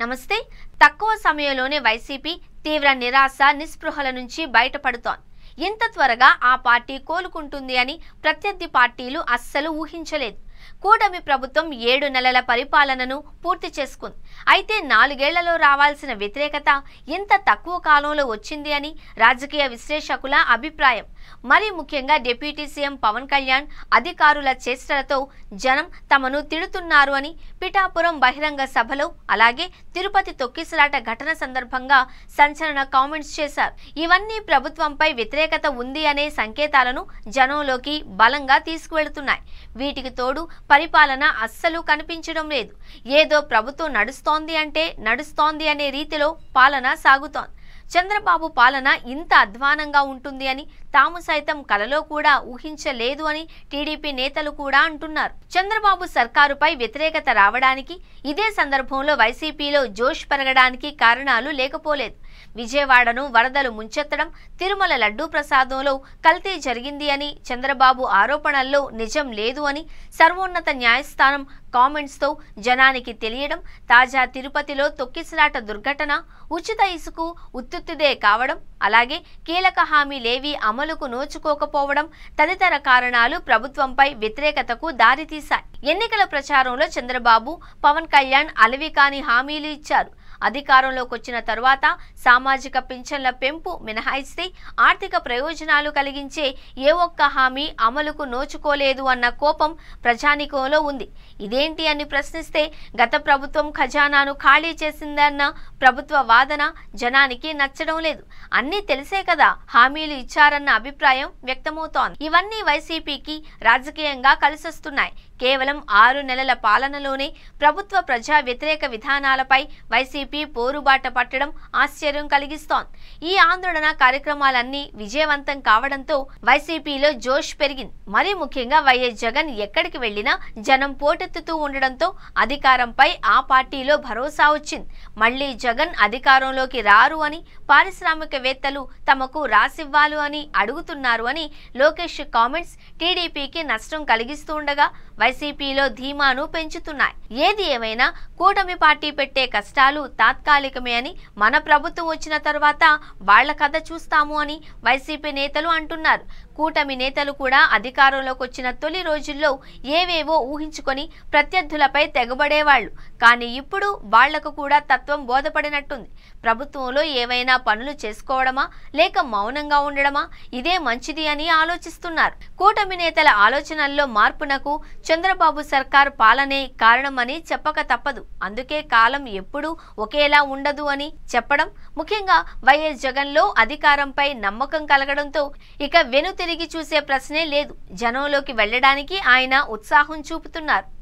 నమస్తే. తక్కువ సమయంలోనే వైసీపీ తీవ్ర నిరాశ నిస్పృహల నుంచి బయటపడుతోంది. ఇంత త్వరగా ఆ పార్టీ కోలుకుంటుంది అని ప్రత్యర్థి పార్టీలు అస్సలు ఊహించలేదు. కూటమి ప్రభుత్వం 7 నెలల పరిపాలనను పూర్తి చేసుకుంది. అయితే 4 ఏళ్లలో రావాల్సిన వ్యతిరేకత ఇంత తక్కువ కాలంలో వచ్చింది అని రాజకీయ విశ్లేషకుల అభిప్రాయం. మరి ముఖ్యంగా డిప్యూటీ సీఎం పవన్ కళ్యాణ్ అధికారుల చేష్టలతో జనం తమను తిడుతున్నారు అని పిఠాపురం బహిరంగ సభలో, అలాగే తిరుపతి తొక్కిసలాట ఘటన సందర్భంగా సంచలన కామెంట్స్ చేశారు. ఇవన్నీ ప్రభుత్వంపై వ్యతిరేకత ఉంది అనే సంకేతాలను జనంలోకి బలంగా తీసుకువెళుతున్నాయి. వీటికి తోడు పరిపాలన అస్సలు కనిపించడం లేదు. ఏదో ప్రభుత్వం నడుస్తోంది అనే రీతిలో పాలన సాగుతోంది. చంద్రబాబు పాలన ఇంత అధ్వానంగా ఉంటుంది అని తాము సైతం కలలో కూడా ఊహించలేదు అని టీడీపీ నేతలు కూడా అంటున్నారు. చంద్రబాబు సర్కారుపై వ్యతిరేకత రావడానికి, ఇదే సందర్భంలో వైసీపీలో జోష్ పెరగడానికి కారణాలు లేకపోలేదు. విజయవాడను వరదలు ముంచెత్తడం, తిరుమల లడ్డూ ప్రసాదంలో కల్తీ జరిగింది అని చంద్రబాబు ఆరోపణల్లో నిజం లేదు అని సర్వోన్నత న్యాయస్థానం కామెంట్స్తో జనానికి తెలియడం, తాజా తిరుపతిలో తొక్కిసలాట దుర్ఘటన, ఉచిత ఇసుకు ఉత్తుత్తిదే కావడం, అలాగే కీలక హామీలేవీ అమలుకు నోచుకోకపోవడం తదితర కారణాలు ప్రభుత్వంపై వ్యతిరేకతకు దారితీశాయి. ఎన్నికల ప్రచారంలో చంద్రబాబు, పవన్ కళ్యాణ్ అలవికాని హామీలు ఇచ్చారు. అధికారంలోకి వచ్చిన తరువాత సామాజిక పింఛన్ల పెంపు మినహాయిస్తే ఆర్థిక ప్రయోజనాలు కలిగించే ఏ ఒక్క హామీ అమలుకు నోచుకోలేదు అన్న కోపం ప్రజానీకంలో ఉంది. ఇదేంటి అని ప్రశ్నిస్తే గత ప్రభుత్వం ఖజానాను ఖాళీ చేసిందన్న ప్రభుత్వ వాదన జనానికి నచ్చడం లేదు. అన్నీ తెలిసే కదా హామీలు ఇచ్చారన్న అభిప్రాయం వ్యక్తమవుతోంది. ఇవన్నీ వైసీపీకి రాజకీయంగా కలిసొస్తున్నాయి. కేవలం 6 నెలల పాలనలోనే ప్రభుత్వ ప్రజా వ్యతిరేక విధానాలపై వైసీపీ పోరుబాట పట్టడం ఆశ్చర్యం కలిగిస్తోంది. ఈ ఆందోళన కార్యక్రమాలన్నీ విజయవంతం కావడంతో వైసీపీలో జోష్ పెరిగింది. మరీ ముఖ్యంగా వైఎస్ జగన్ ఎక్కడికి వెళ్లినా జనం పోటెత్తుతూ ఉండడంతో అధికారంపై ఆ పార్టీలో భరోసా వచ్చింది. మళ్లీ జగన్ అధికారంలోకి రారు అని పారిశ్రామికవేత్తలు తమకు రాసివ్వాలు అని అడుగుతున్నారు అని లోకేష్ కామెంట్స్ టీడీపీకి నష్టం కలిగిస్తుండగా వైసీపీలో ధీమాను పెంచుతున్నాయి. ఏది ఏమైనా కూటమి పార్టీ పెట్టే కష్టాలు తాత్కాలికమే అని, మన ప్రభుత్వం వచ్చిన తర్వాత వాళ్ల కథ చూస్తాము అని వైసీపీ నేతలు అంటున్నారు. కూటమి నేతలు కూడా అధికారంలోకి వచ్చిన తొలి రోజుల్లో ఏవేవో ఊహించుకొని ప్రత్యర్థులపై తెగబడేవాళ్లు. కానీ ఇప్పుడు వాళ్లకు కూడా తత్వం బోధపడినట్టుంది. ప్రభుత్వంలో ఏవైనా పనులు చేసుకోవడమా లేక మౌనంగా ఉండడమా, ఇదే మంచిది అని ఆలోచిస్తున్నారు. కూటమి నేతల ఆలోచనల్లో మార్పునకు చంద్రబాబు సర్కార్ పాలనే కారణమని చెప్పక తప్పదు. అందుకే కాలం ఎప్పుడూ ఒకేలా ఉండదు అని చెప్పడం. ముఖ్యంగా వైఎస్ జగన్లో అధికారంపై నమ్మకం కలగడంతో ఇక వెనుతిరిగి చూసే ప్రశ్నే లేదు. జనంలోకి వెళ్లడానికి ఆయన ఉత్సాహం చూపుతున్నారు.